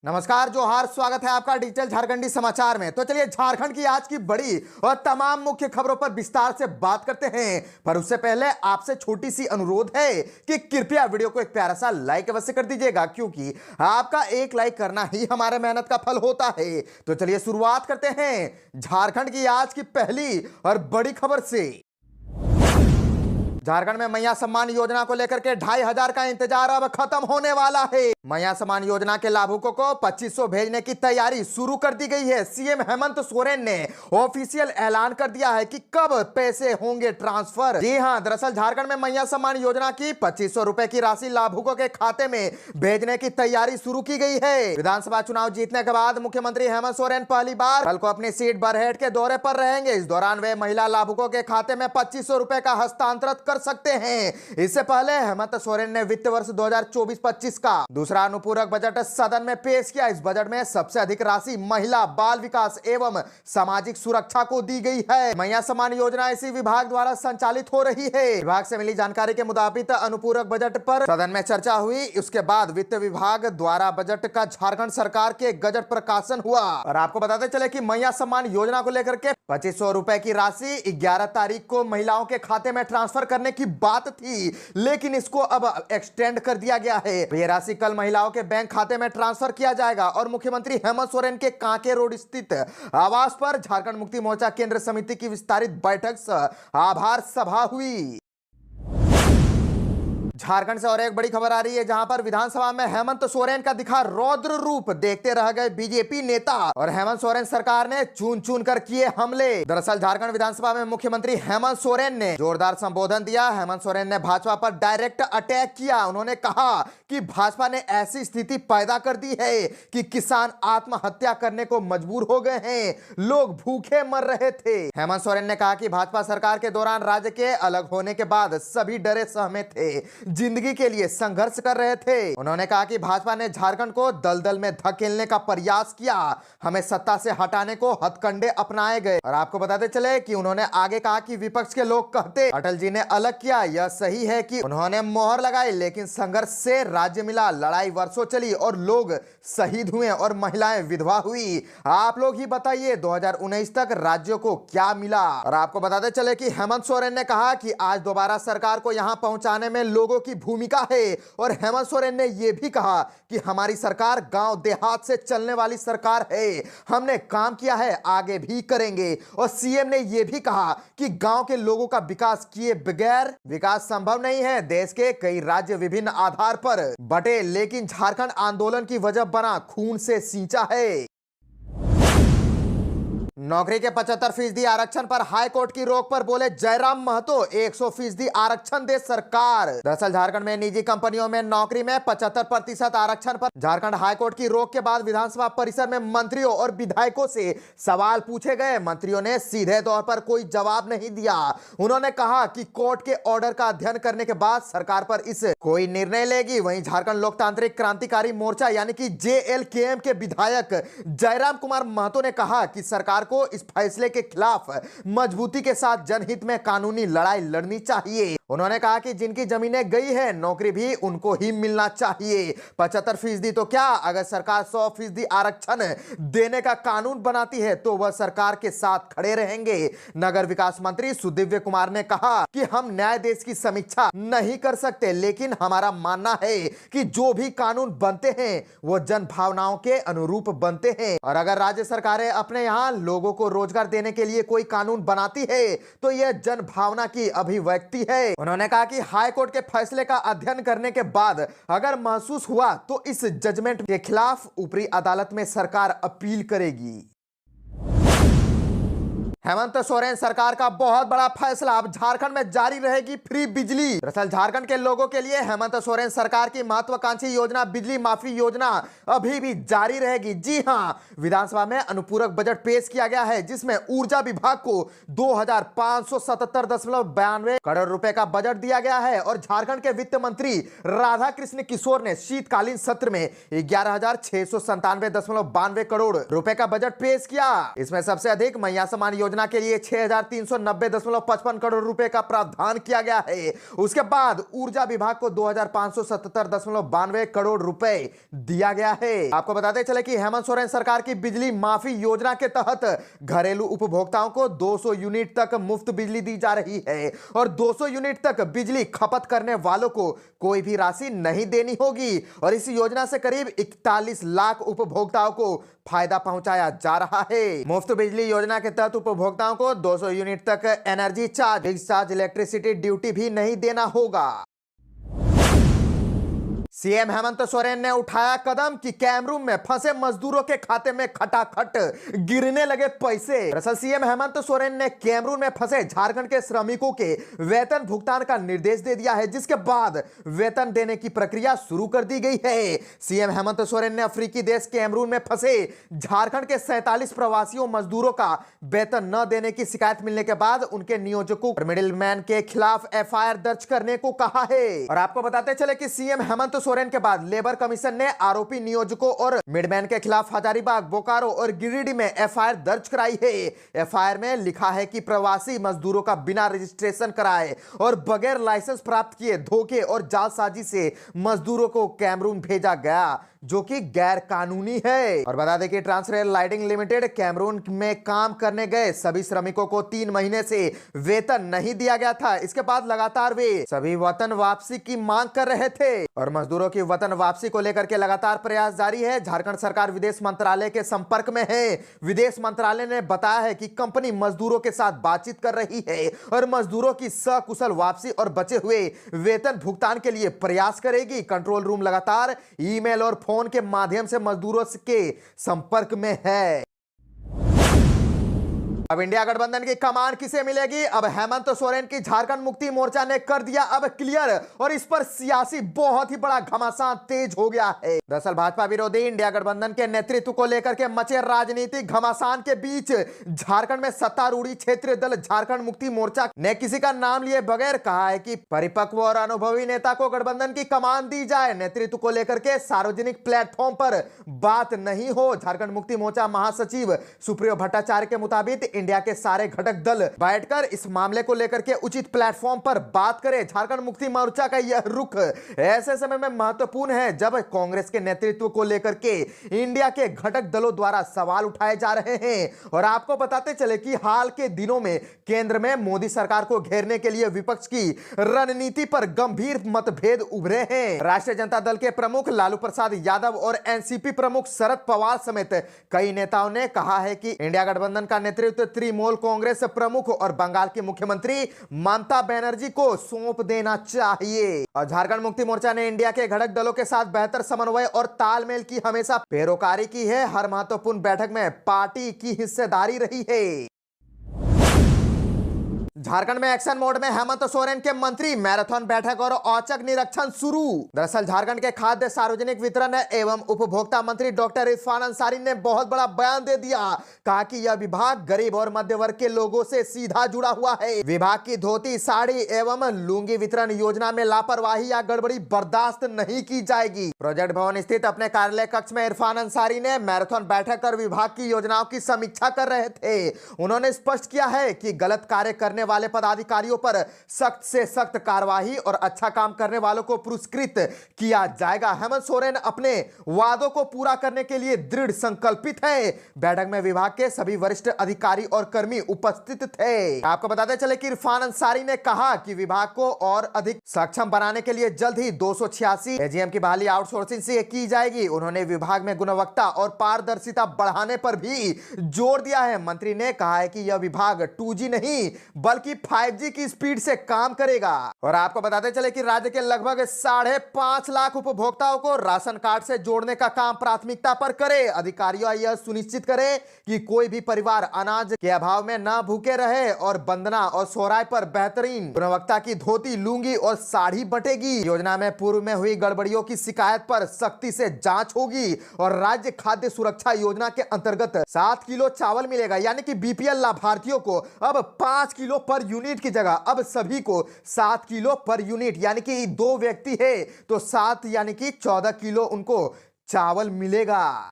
नमस्कार, जोहार, स्वागत है आपका डिजिटल झारखंडी समाचार में। तो चलिए झारखंड की आज की बड़ी और तमाम मुख्य खबरों पर विस्तार से बात करते हैं, पर उससे पहले आपसे छोटी सी अनुरोध है कि कृपया वीडियो को एक प्यारा सा लाइक अवश्य कर दीजिएगा, क्योंकि आपका एक लाइक करना ही हमारे मेहनत का फल होता है। तो चलिए शुरुआत करते हैं झारखंड की आज की पहली और बड़ी खबर से। झारखंड में मैया सम्मान योजना को लेकर के 2500 का इंतजार अब खत्म होने वाला है। मैया सम्मान योजना के लाभुकों को 2500 भेजने की तैयारी शुरू कर दी गई है। सीएम हेमंत सोरेन ने ऑफिशियल ऐलान कर दिया है कि कब पैसे होंगे ट्रांसफर। जी हां, दरअसल झारखंड में मैया सम्मान योजना की 2500 रुपए की राशि लाभुकों के खाते में भेजने की तैयारी शुरू की गई है। विधानसभा चुनाव जीतने के बाद मुख्यमंत्री हेमंत सोरेन पहली बार कल को अपनी सीट बरहेट के दौरे पर रहेंगे। इस दौरान वे महिला लाभुकों के खाते में 2500 रुपए का हस्तांतरित कर सकते हैं। इससे पहले हेमंत सोरेन ने वित्त वर्ष 2024-25 का दूसरा अनुपूरक बजट सदन में पेश किया। इस बजट में सबसे अधिक राशि महिला, बाल विकास एवं सामाजिक सुरक्षा को दी गई है। मैया सम्मान योजना इसी विभाग द्वारा संचालित हो रही है। विभाग से मिली जानकारी के मुताबिक अनुपूरक बजट पर सदन में चर्चा हुई। उसके बाद वित्त विभाग द्वारा बजट का झारखंड सरकार के गजट प्रकाशन हुआ। और आपको बताते चले कि मैया सम्मान योजना को लेकर के 2500 रुपए की राशि 11 तारीख को महिलाओं के खाते में ट्रांसफर करने की बात थी, लेकिन इसको अब एक्सटेंड कर दिया गया है। यह राशि कल महिलाओं के बैंक खाते में ट्रांसफर किया जाएगा। और मुख्यमंत्री हेमंत सोरेन के कांके रोड स्थित आवास पर झारखंड मुक्ति मोर्चा केंद्र समिति की विस्तारित बैठक आभार सभा हुई। झारखंड से और एक बड़ी खबर आ रही है, जहां पर विधानसभा में हेमंत सोरेन का दिखा रौद्र रूप। देखते रह गए बीजेपी नेता और हेमंत सोरेन सरकार ने चुन चुन कर किए हमले। दरअसल झारखंड विधानसभा में मुख्यमंत्री हेमंत सोरेन ने जोरदार संबोधन दिया। हेमंत सोरेन ने भाजपा पर डायरेक्ट अटैक किया। उन्होंने कहा कि भाजपा ने ऐसी स्थिति पैदा कर दी है कि किसान आत्महत्या करने को मजबूर हो गए हैं, लोग भूखे मर रहे थे। हेमंत सोरेन ने कहा कि भाजपा सरकार के दौरान राज्य के अलग होने के बाद सभी डरे सहमे थे, जिंदगी के लिए संघर्ष कर रहे थे। उन्होंने कहा कि भाजपा ने झारखंड को दलदल में धकेलने का प्रयास किया, हमें सत्ता से हटाने को हथकंडे अपनाए गए। और आपको बताते चले कि उन्होंने आगे कहा कि विपक्ष के लोग कहते अटल जी ने अलग किया। यह सही है कि उन्होंने मोहर लगाई, लेकिन संघर्ष से राज्य मिला। लड़ाई वर्षों चली और लोग शहीद हुए और महिलाएं विधवा हुई। आप लोग ही बताइए 2019 तक राज्यों को क्या मिला। और आपको बताते चले कि हेमंत सोरेन ने कहा कि आज दोबारा सरकार को यहां पहुंचाने में लोगों की भूमिका है। और हेमंत सोरेन ने यह भी कहा कि हमारी सरकार गांव देहात से चलने वाली सरकार है, हमने काम किया है, आगे भी करेंगे। और सीएम ने यह भी कहा कि गांव के लोगों का विकास किए बगैर विकास संभव नहीं है। देश के कई राज्य विभिन्न आधार पर बटे, लेकिन झारखंड आंदोलन की वजह बना, खून से सींचा है। नौकरी के 75% आरक्षण पर हाईकोर्ट की रोक पर बोले जयराम महतो, 100% आरक्षण दे सरकार। दरअसल झारखंड में निजी कंपनियों में नौकरी में 75% आरक्षण पर झारखंड हाईकोर्ट की रोक के बाद विधानसभा परिसर में मंत्रियों और विधायकों से सवाल पूछे गए। मंत्रियों ने सीधे तौर पर कोई जवाब नहीं दिया। उन्होंने कहा कि कोर्ट के ऑर्डर का अध्ययन करने के बाद सरकार पर इस कोई निर्णय लेगी। वहीं झारखंड लोकतांत्रिक क्रांतिकारी मोर्चा यानी कि JLKM के विधायक जयराम कुमार महतो ने कहा कि सरकार को इस फैसले के खिलाफ मजबूती के साथ जनहित में कानूनी लड़ाई लड़नी चाहिए। उन्होंने कहा कि जिनकी जमीनें गई है, नौकरी भी उनको ही मिलना चाहिए। 75% तो क्या, अगर सरकार 100% आरक्षण देने का कानून बनाती है तो वह सरकार के साथ खड़े रहेंगे। नगर विकास मंत्री सुदिव्य कुमार ने कहा कि हम न्यायाधीश की समीक्षा नहीं कर सकते, लेकिन हमारा मानना है कि जो भी कानून बनते हैं वो जन भावनाओं के अनुरूप बनते हैं। और अगर राज्य सरकारें अपने यहां लोगों को रोजगार देने के लिए कोई कानून बनाती है तो यह जन भावना की अभिव्यक्ति है। उन्होंने कहा कि हाई कोर्ट के फैसले का अध्ययन करने के बाद अगर महसूस हुआ तो इस जजमेंट के खिलाफ ऊपरी अदालत में सरकार अपील करेगी। हेमंत सोरेन सरकार का बहुत बड़ा फैसला, अब झारखंड में जारी रहेगी फ्री बिजली। दरअसल झारखंड के लोगों के लिए हेमंत सोरेन सरकार की महत्वाकांक्षी योजना बिजली माफी योजना अभी भी जारी रहेगी। जी हां, विधानसभा में अनुपूरक बजट पेश किया गया है, जिसमें ऊर्जा विभाग को 2577.92 करोड़ रुपए का बजट दिया गया है। और झारखंड के वित्त मंत्री राधा कृष्ण किशोर ने शीतकालीन सत्र में 11,697.92 करोड़ रुपए का बजट पेश किया। इसमें सबसे अधिक मैया सम्मान योजना योजना के लिए 6,390.55 करोड़ रुपए का प्रावधान किया गया है। उसके बाद ऊर्जा विभाग को 2,577.92 करोड़ रुपए दिया गया है। आपको बताते चले कि हेमंत सोरेन सरकार की बिजली माफी योजना के तहत घरेलू उपभोक्ताओं को 200 यूनिट तक मुफ्त बिजली दी जा रही है और 200 यूनिट तक बिजली खपत करने वालों को कोई भी राशि नहीं देनी होगी और इस योजना से करीब 41 लाख उपभोक्ताओं को फायदा पहुंचाया जा रहा है। मुफ्त बिजली योजना के तहत उपभोक्ताओं को 200 यूनिट तक energy charge, discharge, electricity duty भी नहीं देना होगा। सीएम हेमंत सोरेन ने उठाया कदम कि कैमरून में फंसे मजदूरों के खाते में खटाखट गिरने लगे पैसे। दरअसल सीएम हेमंत सोरेन ने कैमरून में फंसे झारखंड के श्रमिकों के वेतन भुगतान का निर्देश दे दिया है, जिसके बाद वेतन देने की प्रक्रिया शुरू कर दी गई है। सीएम हेमंत सोरेन ने अफ्रीकी देश कैमरून में फंसे झारखंड के 47 प्रवासियों मजदूरों का वेतन न देने की शिकायत मिलने के बाद उनके नियोजकों और मिडिलमैन के खिलाफ एफआईआर दर्ज करने को कहा है। और आपको बताते चले कि सीएम हेमंत सोरेन के बाद लेबर कमीशन ने आरोपी नियोजकों और मिडमैन के खिलाफ हजारीबाग, बोकारो और गिरिडीह में एफआईआर दर्ज कराई है। एफआईआर में लिखा है कि प्रवासी मजदूरों का बिना रजिस्ट्रेशन कराए और बगैर लाइसेंस प्राप्त किए धोखे और जालसाजी से मजदूरों को कैमरून भेजा गया, जो कि गैर कानूनी है। और बता दें कि ट्रांसरेल लाइटिंग लिमिटेड कैमरून में काम करने गए सभी श्रमिकों को 3 महीने से वेतन नहीं दिया गया था। इसके बाद लगातार वे सभी वतन वापसी की मांग कर रहे थे और मजदूरों की वतन वापसी को लेकर के लगातार प्रयास जारी है। झारखंड सरकार विदेश मंत्रालय के संपर्क में है। विदेश मंत्रालय ने बताया है कि कंपनी मजदूरों के साथ बातचीत कर रही है और मजदूरों की सकुशल वापसी और बचे हुए वेतन भुगतान के लिए प्रयास करेगी। कंट्रोल रूम लगातार ईमेल और फोन के माध्यम से मजदूरों के संपर्क में है। अब इंडिया गठबंधन की कमान किसे मिलेगी? अब हेमंत सोरेन की झारखंड मुक्ति मोर्चा ने कर दिया अब क्लियर और इस पर सियासी बहुत ही बड़ा घमासान तेज हो गया है। दरअसल भाजपा विरोधी इंडिया गठबंधन के नेतृत्व को लेकर के मचे राजनीतिक घमासान के बीच झारखंड में सत्तारूढ़ी क्षेत्रीय दल झारखंड मुक्ति मोर्चा ने किसी का नाम लिए बगैर कहा है कि परिपक्व और अनुभवी नेता को गठबंधन की कमान दी जाए। नेतृत्व को लेकर के सार्वजनिक प्लेटफॉर्म पर बात नहीं हो। झारखंड मुक्ति मोर्चा महासचिव सुप्रियो भट्टाचार्य के मुताबिक इंडिया के सारे घटक दल बैठकर इस मामले को लेकर के उचित प्लेटफॉर्म पर बात करें। झारखंड मुक्ति मोर्चा का यह रुख ऐसे समय में महत्वपूर्ण है जब कांग्रेस के नेतृत्व को लेकर के इंडिया के घटक दलों द्वारा सवाल उठाए जा रहे हैं। और आपको बताते चले कि हाल के दिनों में केंद्र में मोदी सरकार को घेरने के लिए विपक्ष की रणनीति पर गंभीर मतभेद उभरे हैं। राष्ट्रीय जनता दल के प्रमुख लालू प्रसाद यादव और एनसीपी प्रमुख शरद पवार समेत कई नेताओं ने कहा है कि इंडिया गठबंधन का नेतृत्व तृणमूल कांग्रेस प्रमुख और बंगाल की मुख्यमंत्री ममता बनर्जी को सौंप देना चाहिए। और झारखंड मुक्ति मोर्चा ने इंडिया के घटक दलों के साथ बेहतर समन्वय और तालमेल की हमेशा पैरोकारी की है। हर महत्वपूर्ण बैठक में पार्टी की हिस्सेदारी रही है। झारखंड में एक्शन मोड में हेमंत सोरेन के मंत्री मैराथन बैठक और औचक निरीक्षण शुरू। दरअसल झारखंड के खाद्य सार्वजनिक वितरण एवं उपभोक्ता मंत्री डॉक्टर इरफान अंसारी ने बहुत बड़ा बयान दे दिया। कहा कि यह विभाग गरीब और मध्य वर्ग के लोगों से सीधा जुड़ा हुआ है। विभाग की धोती, साड़ी एवं लुंगी वितरण योजना में लापरवाही या गड़बड़ी बर्दाश्त नहीं की जाएगी। प्रोजेक्ट भवन स्थित अपने कार्यालय कक्ष में इरफान अंसारी ने मैराथन बैठक कर विभाग की योजनाओं की समीक्षा कर रहे थे। उन्होंने स्पष्ट किया है कि गलत कार्य करने वाले पदाधिकारियों पर सख्त से सख्त कार्रवाई और अच्छा काम करने वालों को पुरस्कृत किया जाएगा। हेमंत सोरेन अपने वादों को पूरा करने के लिए दृढ़ संकल्पित है। बैठक में विभाग के सभी वरिष्ठ अधिकारी और कर्मी उपस्थित थे। आपको बताते चले कि इरफान अंसारी ने कहा कि विभाग को और अधिक सक्षम बनाने के लिए जल्द ही 286 एजीएम की बहाली आउटसोर्सिंग से की जाएगी। उन्होंने विभाग में गुणवत्ता और पारदर्शिता बढ़ाने पर भी जोर दिया है। मंत्री ने कहा है कि यह विभाग 2G नहीं बल्कि 5G की स्पीड से काम करेगा। और आपको बताते चले कि राज्य के लगभग 5.5 लाख उपभोक्ताओं को राशन कार्ड से जोड़ने का काम प्राथमिकता पर करे। अधिकारियों यह सुनिश्चित करें कि कोई भी परिवार अनाज के अभाव में न भूखे रहे और बंदना और सोहराय पर बेहतरीन गुणवत्ता की धोती, लुंगी और साड़ी बटेगी। योजना में पूर्व में हुई गड़बड़ियों की शिकायत पर सख्ती से जांच होगी और राज्य खाद्य सुरक्षा योजना के अंतर्गत 7 किलो चावल मिलेगा। यानी कि बीपीएल लाभार्थियों को अब 5 किलो पर यूनिट की जगह अब सभी को 7 किलो पर यूनिट, यानी कि 2 व्यक्ति है तो 7 यानी कि 14 किलो उनको चावल मिलेगा।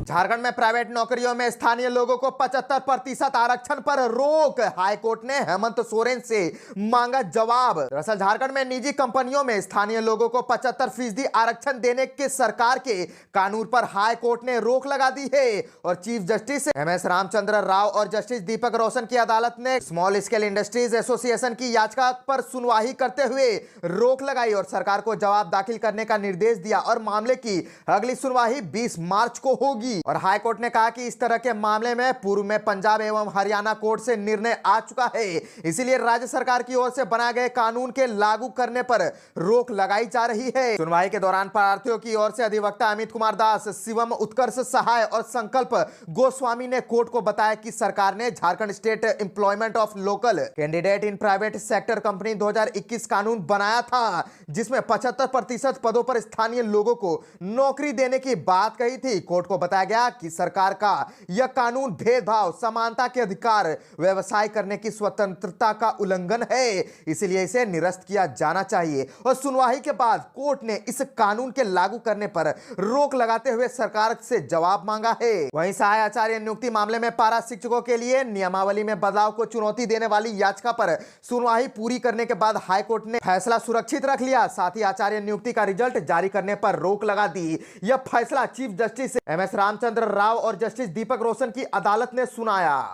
झारखंड में प्राइवेट नौकरियों में स्थानीय लोगों को 75% आरक्षण पर रोक, हाईकोर्ट ने हेमंत सोरेन से मांगा जवाब। दरअसल झारखंड में निजी कंपनियों में स्थानीय लोगों को 75% आरक्षण देने के सरकार के कानून पर हाईकोर्ट ने रोक लगा दी है और chief justice MS Ramchandra Rao और जस्टिस दीपक रोशन की अदालत ने स्मॉल स्केल इंडस्ट्रीज एसोसिएशन की याचिका पर सुनवाई करते हुए रोक लगाई और सरकार को जवाब दाखिल करने का निर्देश दिया और मामले की अगली सुनवाई 20 मार्च को होगी। और हाईकोर्ट ने कहा कि इस तरह के मामले में पूर्व में पंजाब एवं हरियाणा कोर्ट से निर्णय आ चुका है, इसीलिए राज्य सरकार की ओर से बनाए गए कानून के लागू करने पर रोक लगाई जा रही है। सुनवाई के दौरान प्रार्थियों की ओर से अधिवक्ता अमित कुमार दास, शिवम उत्कर्ष सहाय और संकल्प गोस्वामी ने कोर्ट को बताया कि सरकार ने Jharkhand state employment of local candidate in private sector company 2021 कानून बनाया था, जिसमें 75% पदों पर स्थानीय लोगों को नौकरी देने की बात कही थी। कोर्ट को बताया गया कि सरकार का यह कानून भेदभाव, समानता के अधिकार, व्यवसाय करने की स्वतंत्रता का उल्लंघन है, इसलिए इसे निरस्त किया जाना चाहिए। और सुनवाई के बाद कोर्ट ने इस कानून के लागू करने पर रोक लगाते हुए सरकार से जवाब मांगा है। वहीं सहाय आचार्य नियुक्ति मामले में पारा शिक्षकों के लिए नियमावली में बदलाव को चुनौती देने वाली याचिका पर सुनवाई पूरी करने के बाद हाईकोर्ट ने फैसला सुरक्षित रख लिया, साथ ही आचार्य नियुक्ति का रिजल्ट जारी करने पर रोक लगा दी। यह फैसला chief justice MS Ramchandra Rao और जस्टिस दीपक रोशन की अदालत ने सुनाया।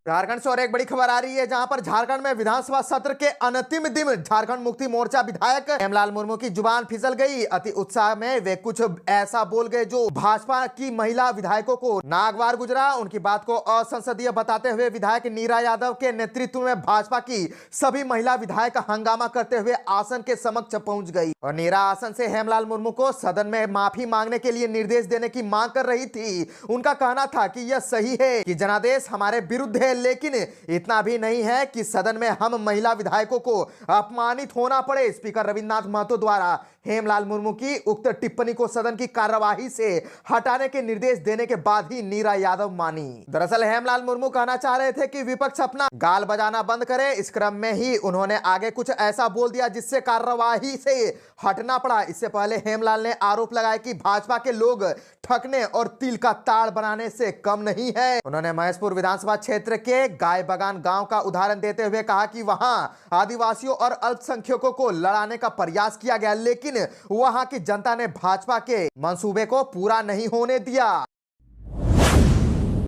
झारखंड से और एक बड़ी खबर आ रही है, जहां पर झारखंड में विधानसभा सत्र के अंतिम दिन झारखंड मुक्ति मोर्चा विधायक हेमलाल मुर्मू की जुबान फिसल गई। अति उत्साह में वे कुछ ऐसा बोल गए जो भाजपा की महिला विधायकों को नागवार गुजरा। उनकी बात को असंसदीय बताते हुए विधायक नीरा यादव के नेतृत्व में भाजपा की सभी महिला विधायक हंगामा करते हुए आसन के समक्ष पहुंच गई और नीरा आसन से हेमलाल मुर्मू को सदन में माफी मांगने के लिए निर्देश देने की मांग कर रही थी। उनका कहना था कि यह सही है कि जनादेश हमारे विरुद्ध है, लेकिन इतना भी नहीं है कि सदन में हम महिला विधायकों को अपमानित होना पड़े। स्पीकर रविन्द्रनाथ महतो द्वारा हेमलाल मुर्मू की उक्त टिप्पणी को सदन की कार्यवाही से हटाने के निर्देश देने के बाद ही नीरा यादव मानी। दरअसल हेमलाल मुर्मू कहना चाह रहे थे कि विपक्ष अपना गाल बजाना बंद करे। इस क्रम में ही उन्होंने आगे कुछ ऐसा बोल दिया जिससे कार्यवाही से हटना पड़ा। इससे पहले हेमलाल ने आरोप लगाया कि भाजपा के लोग ठगने और तिल का ताड़ बनाने से कम नहीं है। उन्होंने महेशपुर विधानसभा क्षेत्र के गाय बगान गांव का उदाहरण देते हुए कहा कि वहां आदिवासियों और अल्पसंख्यकों को लड़ाने का प्रयास किया गया, लेकिन वहां की जनता ने भाजपा के मंसूबे को पूरा नहीं होने दिया।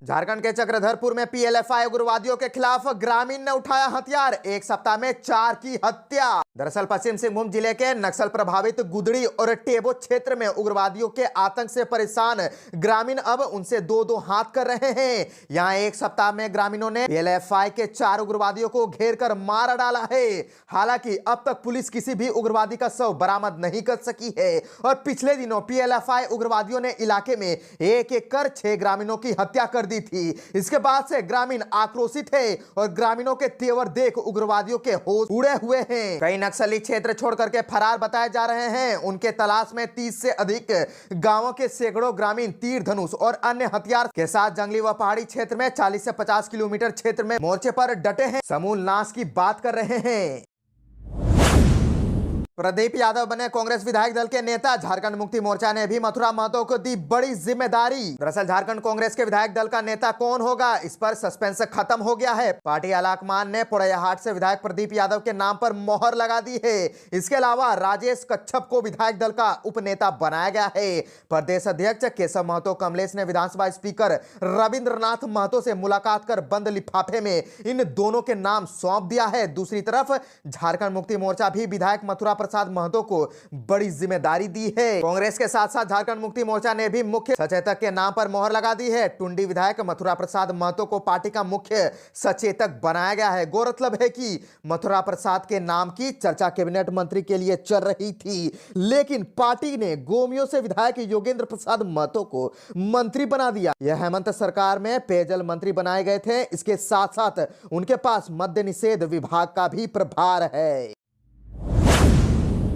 झारखंड के चक्रधरपुर में पीएलएफआई उग्रवादियों के खिलाफ ग्रामीण ने उठाया हथियार, एक सप्ताह में 4 की हत्या। दरअसल पश्चिम सिंहभूम जिले के नक्सल प्रभावित गुदड़ी और टेबो क्षेत्र में उग्रवादियों के आतंक से परेशान ग्रामीण अब उनसे दो हाथ कर रहे हैं। यहां एक सप्ताह में ग्रामीणों ने पीएलएफआई के 4 उग्रवादियों को घेर कर मार डाला है। हालांकि अब तक पुलिस किसी भी उग्रवादी का शव बरामद नहीं कर सकी है और पिछले दिनों पीएलएफआई उग्रवादियों ने इलाके में एक कर 6 ग्रामीणों की हत्या कर दी थी। इसके बाद से ग्रामीण आक्रोशित है और ग्रामीणों के तेवर देख उग्रवादियों के होश उड़े हुए हैं। कई नक्सली क्षेत्र छोड़ करके फरार बताए जा रहे हैं। उनके तलाश में 30 से अधिक गांवों के सैकड़ों ग्रामीण तीर धनुष और अन्य हथियार के साथ जंगली व पहाड़ी क्षेत्र में 40 से 50 किलोमीटर क्षेत्र में मोर्चे पर डटे हैं, समूल नाश की बात कर रहे हैं। प्रदीप यादव बने कांग्रेस विधायक दल के नेता। झारखंड मुक्ति मोर्चा ने भी मथुरा महतो को दी बड़ी जिम्मेदारी। दरअसल झारखंड कांग्रेस के विधायक दल का नेता कौन होगा, इस पर सस्पेंस खत्म हो गया है। पार्टी आलाकमान ने पोड़ैयाहाट से विधायक प्रदीप यादव के नाम पर मोहर लगा दी है। इसके अलावा राजेश कच्छप को विधायक दल का उपनेता बनाया गया है। प्रदेश अध्यक्ष केशव महतो कमलेश ने विधानसभा स्पीकर रविंद्रनाथ महतो से मुलाकात कर बंद लिफाफे में इन दोनों के नाम सौंप दिया है। दूसरी तरफ झारखंड मुक्ति मोर्चा भी विधायक मथुरा प्रसाद महतो को बड़ी जिम्मेदारी दी है। कांग्रेस के साथ साथ झारखंड मुक्ति मोर्चा ने भी मुख्य सचेतक के नाम पर मोहर लगा दी है। टुंडी विधायक मथुरा प्रसाद महतो को पार्टी का मुख्य सचेतक बनाया गया है। गौरतलब है कि मथुरा प्रसाद के नाम की चर्चा कैबिनेट मंत्री के लिए चल रही थी, लेकिन पार्टी ने गोमियों से विधायक योगेंद्र प्रसाद महतो को मंत्री बना दिया। यह हेमंत सरकार में पेयजल मंत्री बनाए गए थे। इसके साथ साथ उनके पास मद्य निषेध विभाग का भी प्रभार है।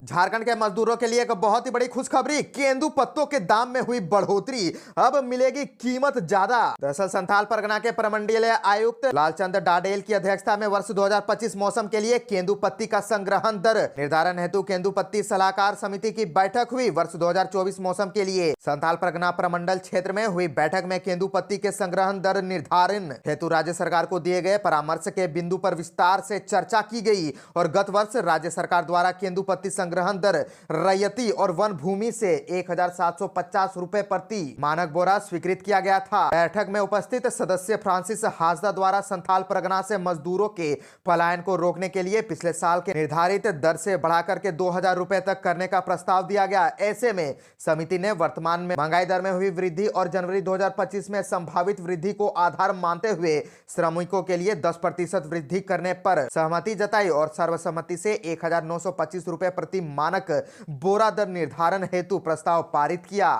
झारखंड के मजदूरों के लिए एक बहुत ही बड़ी खुशखबरी, केंदू पत्तों के दाम में हुई बढ़ोतरी, अब मिलेगी कीमत ज्यादा। दरअसल संथाल परगना के प्रमंडलीय आयुक्त लालचंद डाडेल की अध्यक्षता में वर्ष 2025 मौसम के लिए केंदू पत्ती का संग्रहण दर निर्धारण हेतु केंदू पत्ती सलाहकार समिति की बैठक हुई। वर्ष 2024 मौसम के लिए संथाल परगना प्रमंडल क्षेत्र में हुई बैठक में केंदू पत्ती के संग्रहण दर निर्धारण हेतु राज्य सरकार को दिए गए परामर्श के बिंदु पर विस्तार से चर्चा की गई और गत वर्ष राज्य सरकार द्वारा केंदू पत्ती संग्रहण दर रैयती और वन भूमि से 1750 रुपए प्रति मानक बोरा स्वीकृत किया गया था। बैठक में उपस्थित सदस्य फ्रांसिस हाजदा द्वारा संथाल परगना से मजदूरों के पलायन को रोकने के लिए पिछले साल के निर्धारित दर से बढ़ाकर के 2000 रुपए तक करने का प्रस्ताव दिया गया। ऐसे में समिति ने वर्तमान में महंगाई दर में हुई वृद्धि और जनवरी 2025 में संभावित वृद्धि को आधार मानते हुए श्रमिकों के लिए 10% वृद्धि करने पर सहमति जताई और सर्वसम्मति से 1925 रुपए प्रति मानक बोरा दर निर्धारण हेतु प्रस्ताव पारित किया।